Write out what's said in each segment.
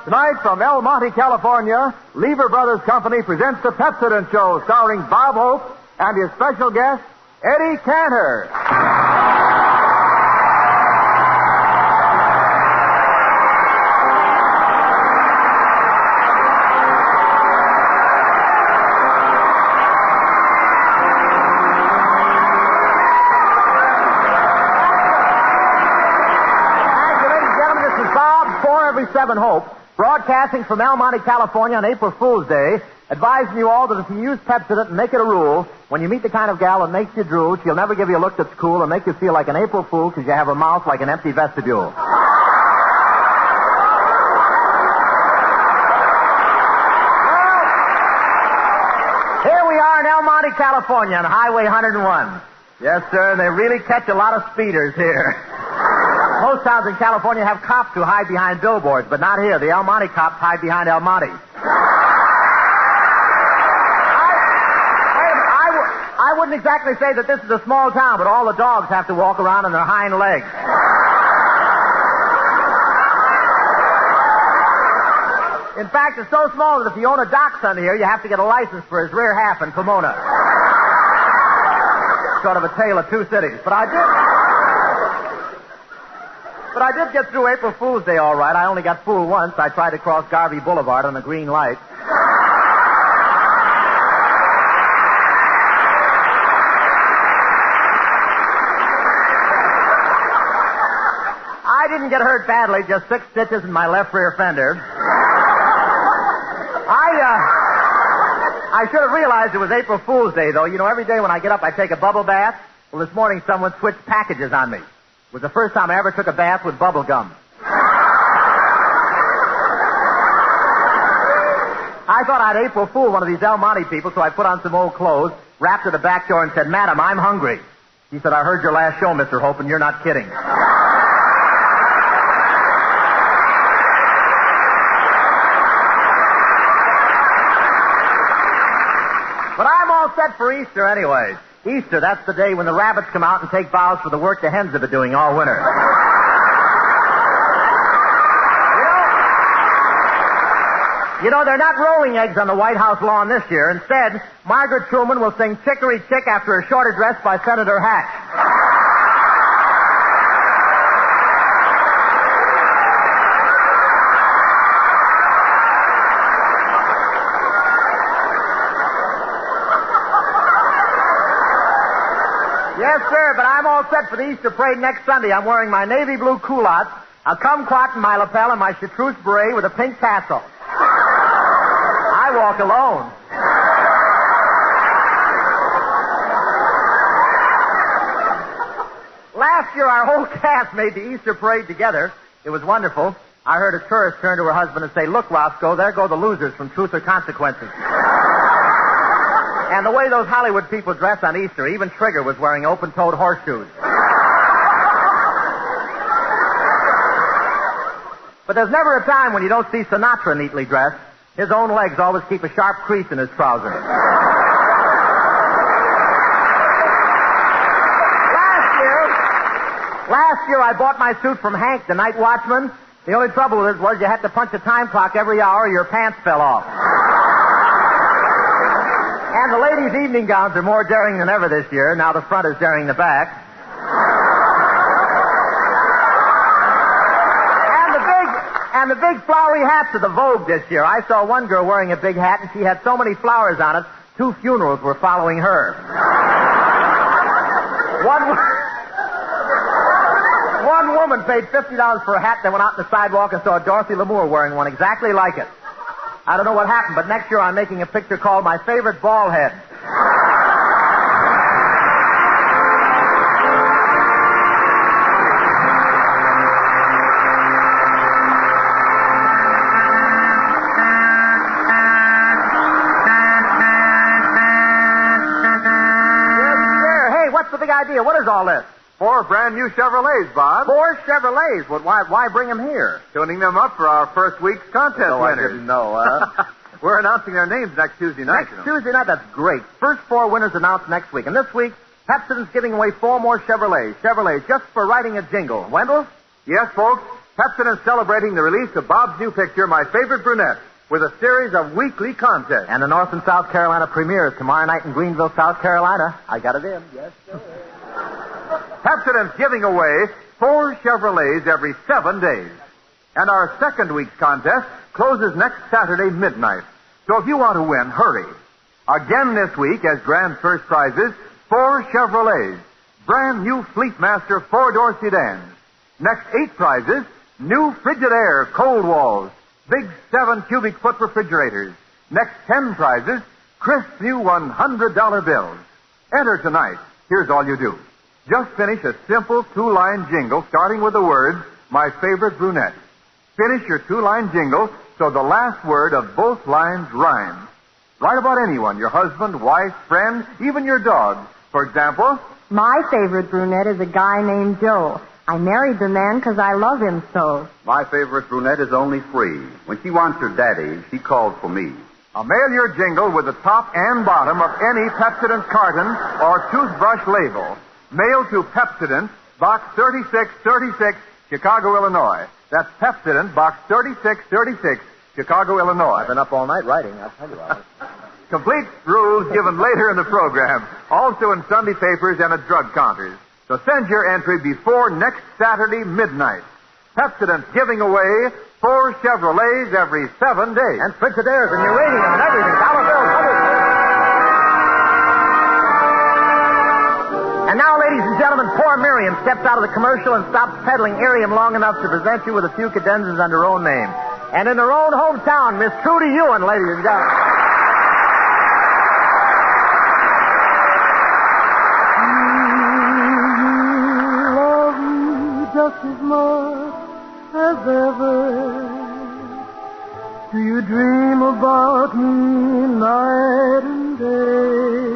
Tonight from El Monte, California, Lever Brothers Company presents the Pepsodent Show starring Bob Hope and his special guest, Eddie Cantor. Every 7 Hope, broadcasting from El Monte, California on April Fool's Day, advising you all that if you use Pepsodent and make it a rule, when you meet the kind of gal that makes you drool, she'll never give you a look that's cool or make you feel like an April Fool because you have a mouth like an empty vestibule. Here we are in El Monte, California on Highway 101. Yes, sir, they really catch a lot of speeders here. Most towns in California have cops who hide behind billboards, but not here. The El Monte cops hide behind El Monte. I wouldn't exactly say that this is a small town, but all the dogs have to walk around on their hind legs. In fact, it's so small that if you own a dachshund here, you have to get a license for his rear half in Pomona. Sort of a tale of two cities. But I did get through April Fool's Day all right. I only got fooled once. I tried to cross Garvey Boulevard on a green light. I didn't get hurt badly, just 6 stitches in my left rear fender. I should have realized it was April Fool's Day, though. You know, every day when I get up, I take a bubble bath. Well, this morning someone switched packages on me. It was the first time I ever took a bath with bubble gum. I thought I'd April Fool one of these El Monte people, so I put on some old clothes, rapped at the back door and said, "Madam, I'm hungry." He said, "I heard your last show, Mr. Hope, and you're not kidding." But I'm all set for Easter anyway. Easter, that's the day when the rabbits come out and take vows for the work the hens have been doing all winter. You know, they're not rolling eggs on the White House lawn this year. Instead, Margaret Truman will sing Chicory Chick after a short address by Senator Hatch. Yes, sir, but I'm all set for the Easter parade next Sunday. I'm wearing my navy blue culottes, a kumquat in my lapel, and my chartreuse beret with a pink tassel. I walk alone. Last year, our whole cast made the Easter parade together. It was wonderful. I heard a tourist turn to her husband and say, "Look, Roscoe, there go the losers from Truth or Consequences." And the way those Hollywood people dress on Easter, even Trigger was wearing open-toed horseshoes. But there's never a time when you don't see Sinatra neatly dressed. His own legs always keep a sharp crease in his trousers. Last year I bought my suit from Hank, the night watchman. The only trouble with it was you had to punch a time clock every hour or your pants fell off. And the ladies' evening gowns are more daring than ever this year. Now the front is daring the back. And the big flowery hats of the Vogue this year. I saw one girl wearing a big hat, and she had so many flowers on it, 2 funerals were following her. One woman paid $50 for a hat, then went out on the sidewalk and saw Dorothy Lamour wearing one exactly like it. I don't know what happened, but next year I'm making a picture called My Favorite Bald Head. What's the big idea? What is all this? 4 brand new Chevrolets, Bob. 4 Chevrolets? Well, why bring them here? Tuning them up for our first week's contest winners. I didn't know, We're announcing their names next Tuesday night. Next Tuesday night? That's great. First 4 winners announced next week. And this week, Pepsodent's giving away 4 more Chevrolets. Chevrolets, just for writing a jingle. Wendell? Yes, folks. Pepsodent's celebrating the release of Bob's new picture, My Favorite Brunette, with a series of weekly contests. And the North and South Carolina premiere is tomorrow night in Greenville, South Carolina. I got it in. Yes, sir. Pepsodent's giving away 4 Chevrolets every 7 days. And our second week's contest closes next Saturday midnight. So if you want to win, hurry. Again this week, as grand first prizes, 4 Chevrolets, brand new Fleetmaster 4-door sedans. Next 8 prizes, new Frigidaire cold walls, big 7 cubic foot refrigerators. Next 10 prizes, crisp new $100 bills. Enter tonight. Here's all you do. Just finish a simple 2-line jingle starting with the words, My Favorite Brunette. Finish your 2-line jingle so the last word of both lines rhymes. Write about anyone, your husband, wife, friend, even your dog. For example, my favorite brunette is a guy named Joe. I married the man because I love him so. My favorite brunette is only free. When she wants her daddy, she calls for me. Mail your jingle with the top and bottom of any Pepsodent carton or toothbrush label. Mail to Pepsodent, Box 3636, Chicago, Illinois. That's Pepsodent, Box 3636, Chicago, Illinois. I've been up all night writing, I'll tell you. Complete rules given later in the program. Also in Sunday papers and at drug counters. So send your entry before next Saturday midnight. Pepsodent's giving away 4 Chevrolets every 7 days. And Frigidaires and uranium and everything. Dollar bills, And now, ladies and gentlemen, poor Miriam steps out of the commercial and stops peddling Irium long enough to present you with a few cadenzas under her own name. And in her own hometown, Miss Trudy Ewan, ladies and gentlemen. Just as much as ever. Do you dream about me night and day?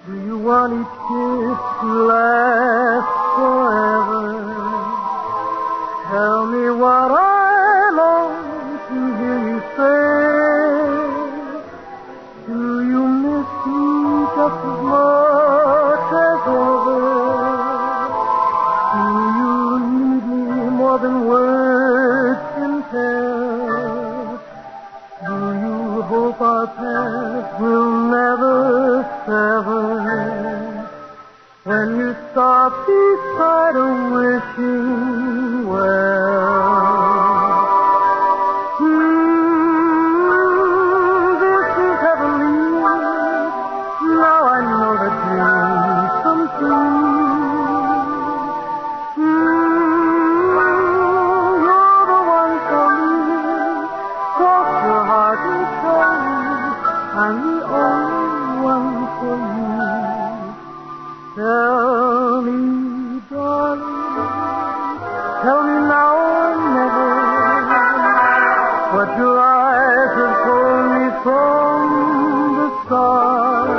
Do you want each kiss to last forever? Tell me what I long to hear you say. Do you miss me just as much as ever? More than words can tell. Do you hope our paths will never sever? When you stop beside a wishing well. This is heavenly. Now I know that dreams come true. I'm the only one for you. Tell me, darling, tell me now or never what your eyes have told me from the start.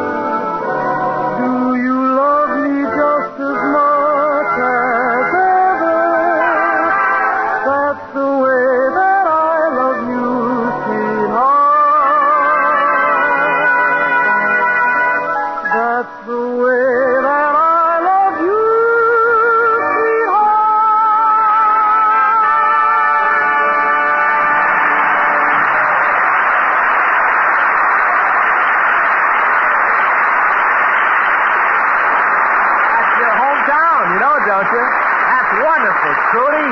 Do you love me just as much as ever? That's the way that I love you, sweetheart. That's the way that I love you, That's your hometown, you know, don't you? That's wonderful, Trudy.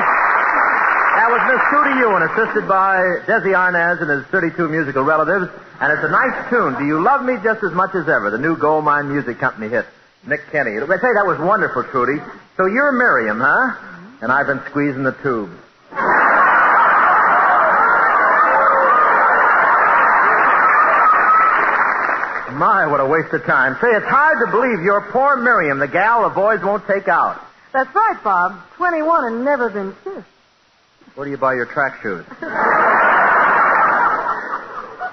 That was Miss Trudy Ewan, assisted by Desi Arnaz and his 32 musical relatives. And it's a nice tune, Do You Love Me Just As Much As Ever, the new Gold Mine Music Company hit. Nick Kenny. I say that was wonderful, Trudy. So you're Miriam, huh? And I've been squeezing the tube. My, what a waste of time. Say, it's hard to believe you're poor Miriam, the gal the boys won't take out. That's right, Bob. 21 and never been kissed. Where do you buy your track shoes?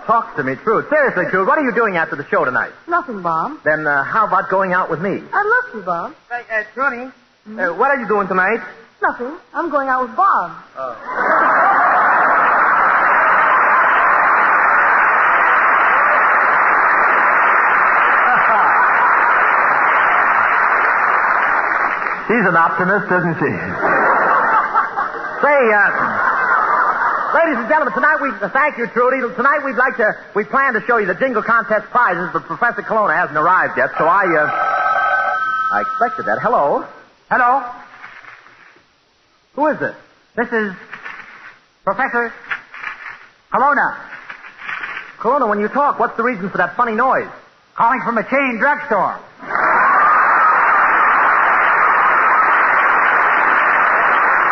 Talk to me, Trude. Seriously, Trude, what are you doing after the show tonight? Nothing, Bob. Then how about going out with me? I'd love to, Bob. Hey, Trudy, what are you doing tonight? Nothing. I'm going out with Bob. Oh. She's an optimist, isn't she? say, ladies and gentlemen, tonight thank you, Trudy. Tonight we plan to show you the jingle contest prizes, but Professor Colonna hasn't arrived yet, so I expected that. Hello? Hello? Who is this? This is Professor Colonna. Colonna, when you talk, what's the reason for that funny noise? Calling from a chain drugstore.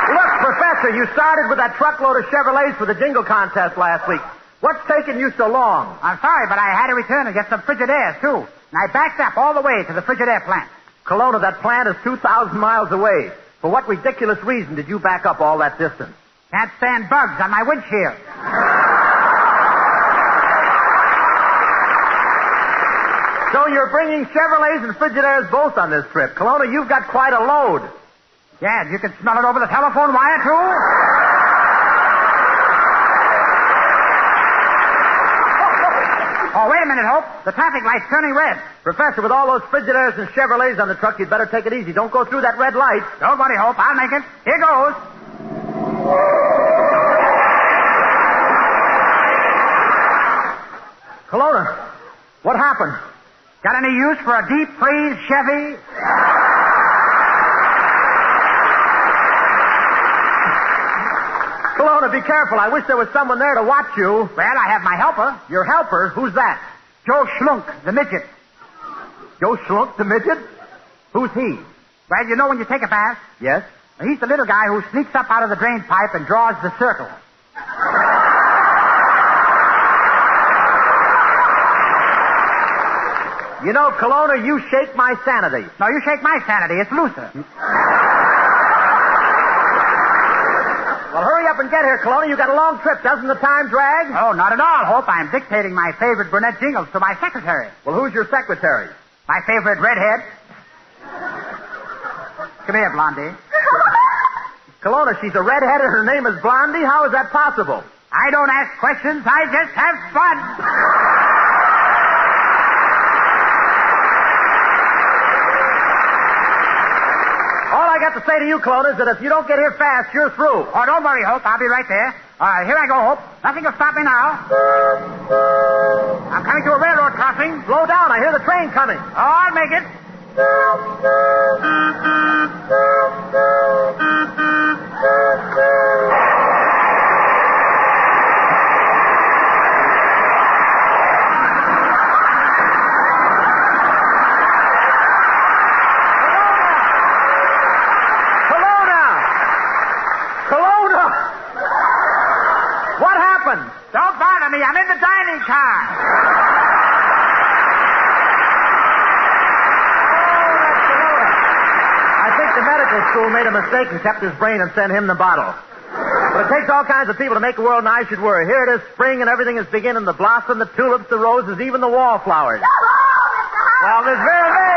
Look, Professor, you started with that truckload of Chevrolets for the jingle contest last week. What's taking you so long? I'm sorry, but I had to return and get some Frigidaires, too. And I backed up all the way to the Frigidaire plant. Colonna, that plant is 2,000 miles away. For what ridiculous reason did you back up all that distance? Can't stand bugs on my windshield. So you're bringing Chevrolets and Frigidaires both on this trip. Colonna, you've got quite a load. Yeah, you can smell it over the telephone wire, too? Oh, wait a minute, Hope. The traffic light's turning red. Professor, with all those Frigidaires and Chevrolets on the truck, you'd better take it easy. Don't go through that red light. Don't worry, Hope. I'll make it. Here goes. Colonna, what happened? Got any use for a deep freeze Chevy? Colonna, be careful. I wish there was someone there to watch you. Well, I have my helper. Your helper? Who's that? Joe Schlunk, the midget. Joe Schlunk, the midget? Who's he? Well, you know when you take a bath? Yes? He's the little guy who sneaks up out of the drain pipe and draws the circle. You know, Colonna, you shake my sanity. No, you shake my sanity. It's looser. Well, hurry up and get here, Colonna. You got a long trip. Doesn't the time drag? Oh, not at all, Hope. I'm dictating my favorite brunette jingles to my secretary. Well, who's your secretary? My favorite redhead. Come here, Blondie. Colonna, she's a redhead and her name is Blondie? How is that possible? I don't ask questions. I just have fun. All I got to say to you, Colonna, is that if you don't get here fast, you're through. Oh, don't worry, Hope. I'll be right there. Here I go, Hope. Nothing will stop me now. I'm coming to a railroad crossing. Slow down. I hear the train coming. Oh, I'll make it. Don't bother me. I'm in the dining car. I think the medical school made a mistake and kept his brain and sent him the bottle. But it takes all kinds of people to make the world, and I should worry. Here it is, spring, and everything is beginning. The blossom, the tulips, the roses, even the wallflowers. Well, Miss Vera May,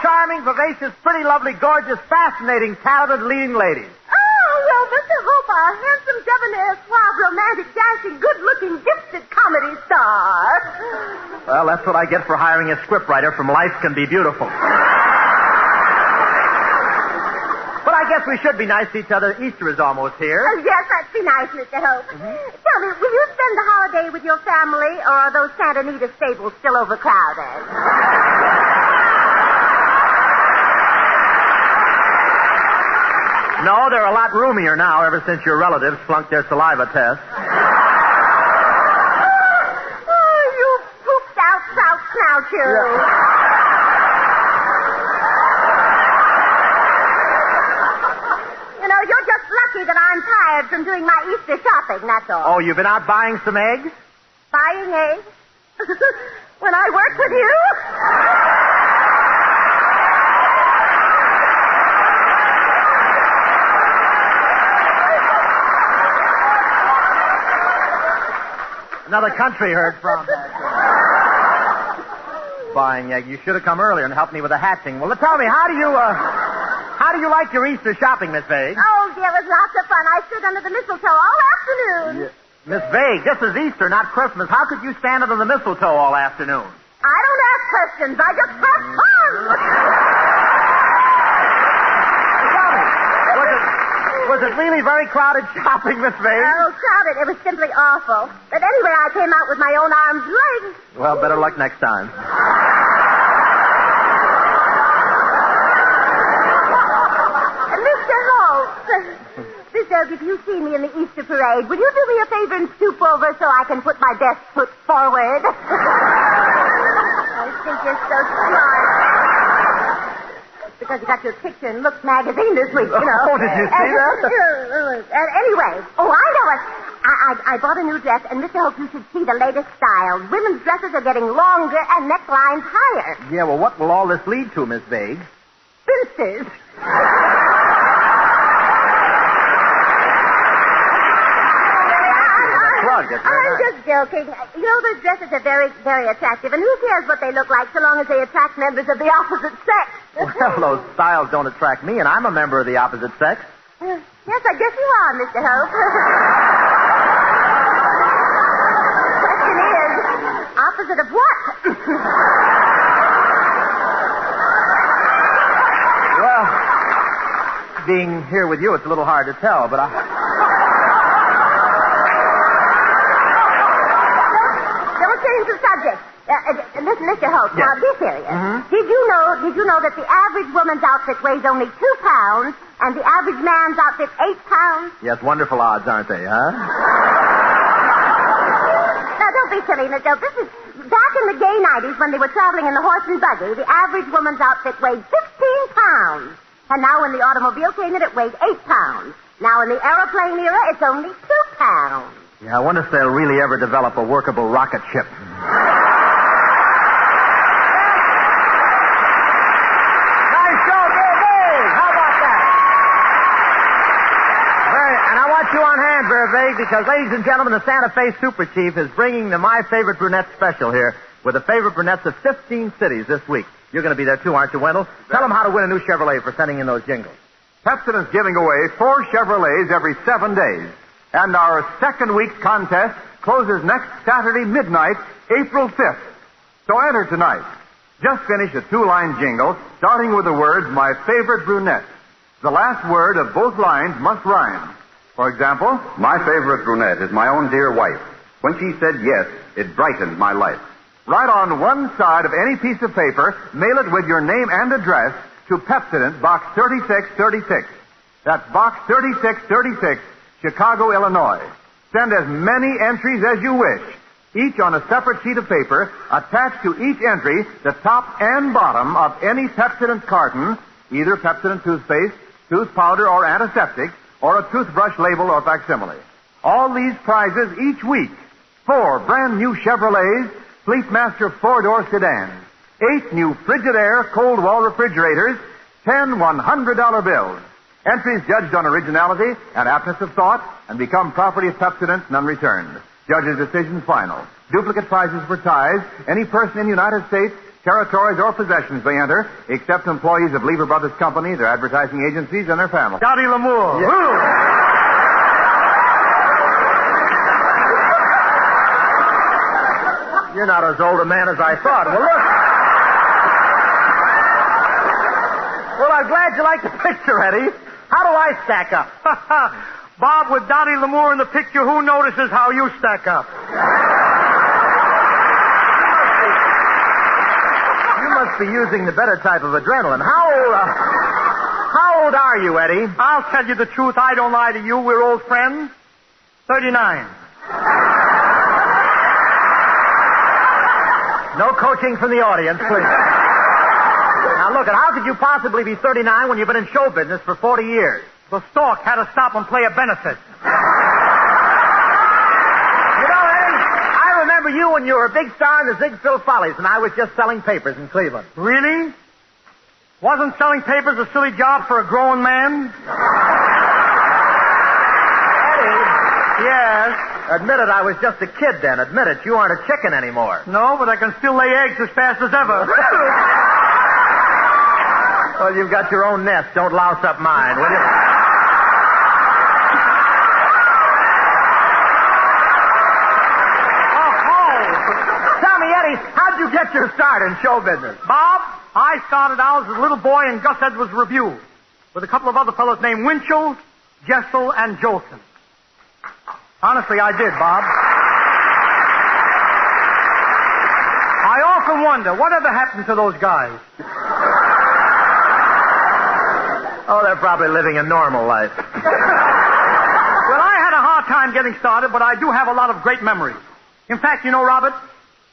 charming, vivacious, pretty, lovely, gorgeous, fascinating, talented leading lady. Oh, well, Mr. Hope, our handsome, debonair, suave, romantic, dashing, good-looking, gifted comedy star. Well, that's what I get for hiring a scriptwriter from Life Can Be Beautiful. But I guess we should be nice to each other. Easter is almost here. Oh, yes, that'd be nice, Mr. Hope. Tell me, will you spend the holiday with your family, or are those Santa Anita stables still overcrowded? No, they're a lot roomier now ever since your relatives flunked their saliva test. Oh, you pooped out South Snoucher. Yeah. You know, you're just lucky that I'm tired from doing my Easter shopping, that's all. Oh, you've been out buying some eggs? Buying eggs? When I worked with you? Another country heard from. Buying egg. You should have come earlier and helped me with the hatching. Well, tell me, how do you like your Easter shopping, Miss Vague? Oh, dear, it was lots of fun. I stood under the mistletoe all afternoon. Yeah. Miss Vague, this is Easter, not Christmas. How could you stand under the mistletoe all afternoon? I don't ask questions. I just have fun. it really very crowded shopping, Miss Vane? Oh, crowded. It was simply awful. But anyway, I came out with my own arms and legs. Well, better luck next time. Mr. Holt, if you see me in the Easter parade, will you do me a favor and stoop over so I can put my best foot forward? I think you're so smart. Because you got your picture in Look magazine this week, you know. Oh, did you see that? Anyway, I know it. I bought a new dress, and Mr. Hope, you should see the latest style. Women's dresses are getting longer and necklines higher. Yeah, well, what will all this lead to, Miss Vague? Spinsters. I'm just joking. You know, those dresses are very, very attractive, and who cares what they look like so long as they attract members of the opposite sex? Well, those styles don't attract me, and I'm a member of the opposite sex. Yes, I guess you are, Mr. Hope. Question is, opposite of what? Well, being here with you, it's a little hard to tell, but Change the subject. Listen, Mr. Holt, yes. Now be serious. Mm-hmm. Did you know that the average woman's outfit weighs only 2 pounds and the average man's outfit 8 pounds? Yes, wonderful odds, aren't they, huh? Now, don't be silly, Mr. Holt. This is back in the gay 90s when they were traveling in the horse and buggy. The average woman's outfit weighed 15 pounds. And now when the automobile came in, it weighed 8 pounds. Now in the aeroplane era, it's only 2 pounds. Yeah, I wonder if they'll really ever develop a workable rocket ship. Nice show, Very. How about that? And I want you on hand, Very, because, ladies and gentlemen, the Santa Fe Super Chief is bringing the My Favorite Brunette special here with the favorite brunettes of 15 cities this week. You're going to be there, too, aren't you, Wendell? Tell them how to win a new Chevrolet for sending in those jingles. Pepsodent's giving away 4 Chevrolets every 7 days. And our second week's contest closes next Saturday midnight, April 5th. So enter tonight. Just finish a 2-line jingle, starting with the words, My Favorite Brunette. The last word of both lines must rhyme. For example, My favorite brunette is my own dear wife. When she said yes, it brightened my life. write on one side of any piece of paper, mail it with your name and address to Pepsodent, Box 3636. That's Box 3636, Chicago, Illinois. Send as many entries as you wish, each on a separate sheet of paper. Attached to each entry the top and bottom of any Pepsodent carton, either Pepsodent toothpaste, tooth powder, or antiseptic, or a toothbrush label or facsimile. All these prizes each week. 4 brand new Chevrolets, Fleetmaster 4-door sedans, 8 new Frigidaire cold wall refrigerators, 10 $100 bills. Entries judged on originality and aptness of thought and become property of Pepsodent, none returned. Judge's decision final. Duplicate prizes for ties. Any person in the United States, territories, or possessions may enter, except employees of Lever Brothers Company, their advertising agencies, and their families. Dottie Lamour. Yeah. You're not as old a man as I thought. Well, look. Well, I'm glad you like the picture, Eddie. How do I stack up? Bob, with Dottie Lamour in the picture, who notices how you stack up? You must be using the better type of adrenaline. How old are you, Eddie? I'll tell you the truth. I don't lie to you. We're old friends. 39. No coaching from the audience, please. Now, look, how could you possibly be 39 when you've been in show business for 40 years? The stork had to stop and play a benefit. You know, Eddie, I remember you when you were a big star in the Ziegfeld Follies, and I was just selling papers in Cleveland. Really? Wasn't selling papers a silly job for a grown man? Eddie. Yes. Admit it, I was just a kid then. Admit it, you aren't a chicken anymore. No, but I can still lay eggs as fast as ever. Well, you've got your own nest. Don't louse up mine, will you? Tell me, Eddie, how'd you get your start in show business? Bob, I started out as a little boy in Gus Edwards' Review with a couple of other fellows named Winchell, Jessel, and Jolson. Honestly, I did, Bob. I often wonder, whatever happened to those guys? Oh, they're probably living a normal life. Well, I had a hard time getting started, but I do have a lot of great memories. In fact, you know, Robert,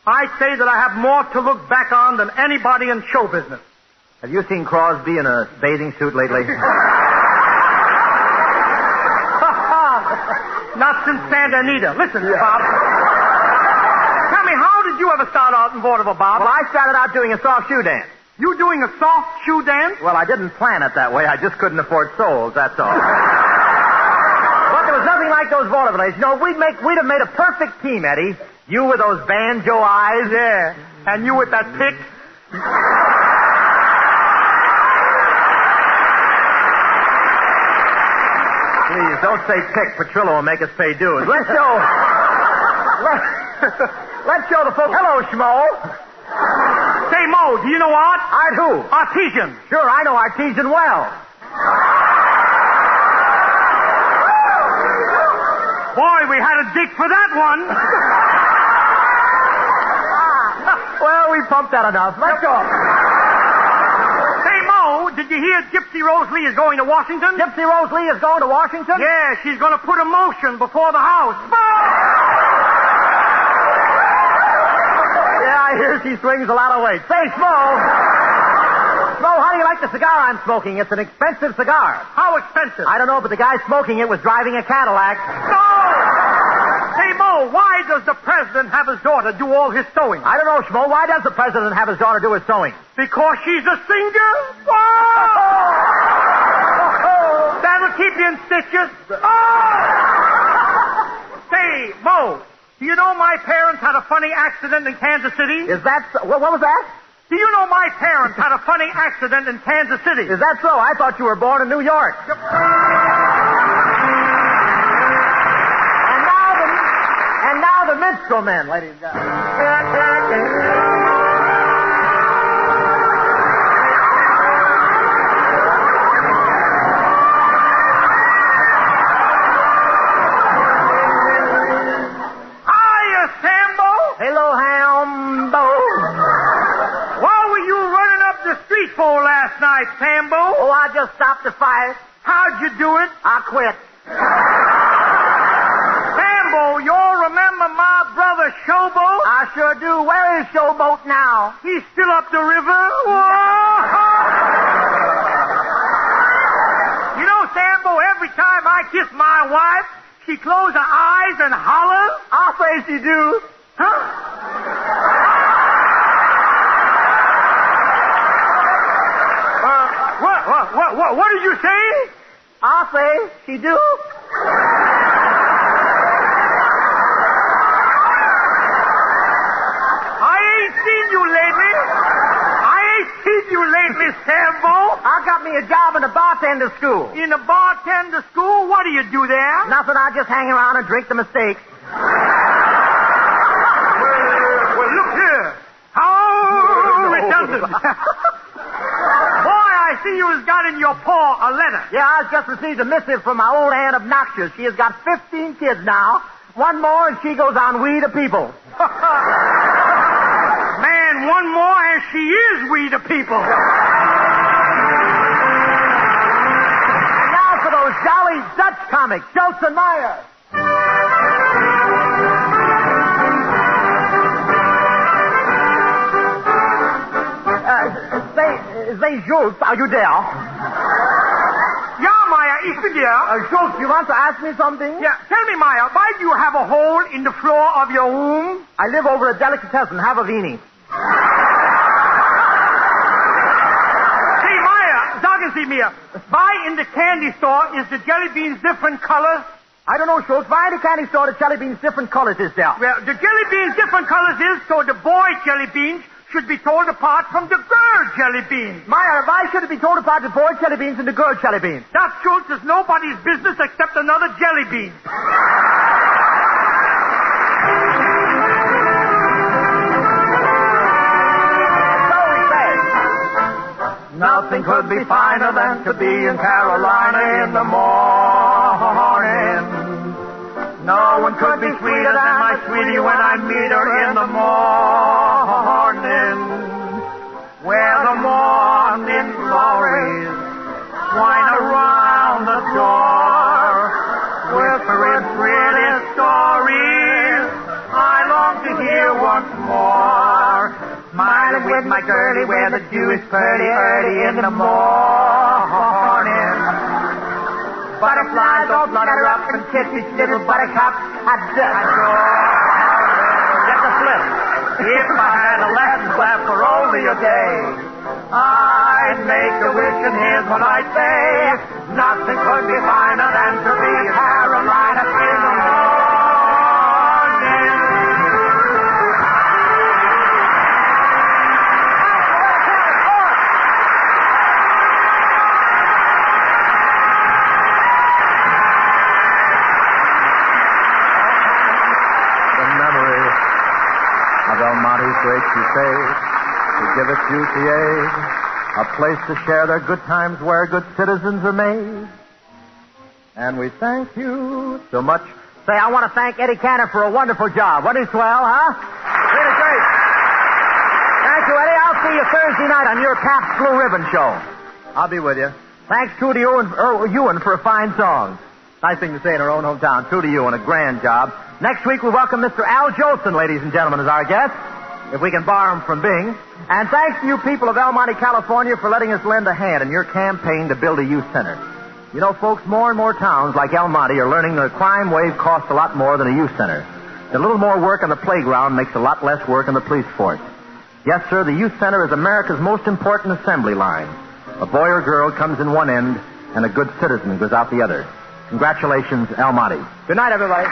I'd say that I have more to look back on than anybody in show business. Have you seen Crosby in a bathing suit lately? Not since Santa Anita. Listen, Bob. Tell me, how did you ever start out in vaudeville, Bob? Well, I started out doing a soft shoe dance. You doing a soft shoe dance? Well, I didn't plan it that way. I just couldn't afford souls, that's all. But there was nothing like those vaudeville days. You know, we'd have made a perfect team, Eddie. You with those banjo eyes. Yeah. And you with that pick. Please, don't say pick. Petrillo will make us pay dues. Let's show the folks. Hello, Schmo. Say, Mo, do you know art? Art who? Artesian. Sure, I know Artesian well. Boy, we had a dig for that one. Well, we pumped that enough. Let's go. Say, Mo, did you hear Gypsy Rose Lee is going to Washington? Gypsy Rose Lee is going to Washington? Yeah, she's going to put a motion before the House. Yeah, I hear she swings a lot of weight. Say, Schmo, how do you like the cigar I'm smoking? It's an expensive cigar. How expensive? I don't know, but the guy smoking it was driving a Cadillac. No! Say, Mo, why does the president have his daughter do all his sewing? I don't know, Schmo. Why does the president have his daughter do his sewing? Because she's a singer? That'll keep you in stitches. Say, Mo, do you know my parents had a funny accident in Kansas City? Is that so? What was that? Do you know my parents had a funny accident in Kansas City? Is that so? I thought you were born in New York. And now the minstrel men, ladies and gentlemen. Hello, Hambo. What were you running up the street for last night, Sambo? Oh, I just stopped the fight. How'd you do it? I quit. Sambo, you'll remember my brother Showboat? I sure do. Where is Showboat now? He's still up the river. You know, Sambo, every time I kiss my wife, she closes her eyes and hollers. I'll say she do. Huh? What did you say? I'll say she do. I ain't seen you lately, Sambo. I got me a job in a bartender school. In a bartender school? What do you do there? Nothing. I just hang around and drink the mistakes. Well, look here. How redundant. Boy, I see you has got in your paw a letter. Yeah, I just received a missive from my old aunt Obnoxious. She has got 15 kids now. One more and she goes on We the People. Man, one more and she is We the People. And now for those jolly Dutch comics, Schultz and Meyer. Say, Schultz, are you there? Yeah, Meyer, ich bin there. Schultz, you want to ask me something? Yeah, tell me, Meyer, why do you have a hole in the floor of your room? I live over a delicatessen. Have a weenie. Hey, Meyer, sagen Sie mir, why in the candy store is the jelly beans different colors? I don't know, Schultz. Why in the candy store the jelly beans different colors is there? Well, the jelly beans different colors is so the boy jelly beans should be told apart from the girl jelly beans. Meyer, why should it be told apart the boy jelly beans and the girl jelly beans? That, Schultz, is nobody's business except another jelly bean. So we say, nothing could be finer than to be in Carolina in the morning. morning. No one could be sweeter than my sweetie when I meet her in the morning. Where the morning glories wind around the door, whispering pretty stories I long to hear once more. Smiling with my girlie where the dew is pearly early in the morning. Butterflies all flutter up and kiss each little buttercup at the door. Get the slip. If I had a Latin clap for only a day, I'd make a wish and here's what I'd say. Nothing could be finer than to be Carolina in the morning. Elmonte's great crusade to give its youth the aid, a place to share their good times where good citizens are made. And we thank you so much. Say, I want to thank Eddie Cantor for a wonderful job. Wasn't he swell, huh? Really great. Thank you, Eddie. I'll see you Thursday night on your Pabst Blue Ribbon show. I'll be with you. Thanks, True to Ewan for a fine song. Nice thing to say in our own hometown. True to Ewan, a grand job. Next week, we welcome Mr. Al Jolson, ladies and gentlemen, as our guest, if we can borrow him from Bing. And thanks to you people of El Monte, California, for letting us lend a hand in your campaign to build a youth center. You know, folks, more and more towns like El Monte are learning the crime wave costs a lot more than a youth center. A little more work on the playground makes a lot less work on the police force. Yes, sir, the youth center is America's most important assembly line. A boy or girl comes in one end, and a good citizen goes out the other. Congratulations, El Monte. Good night, everybody.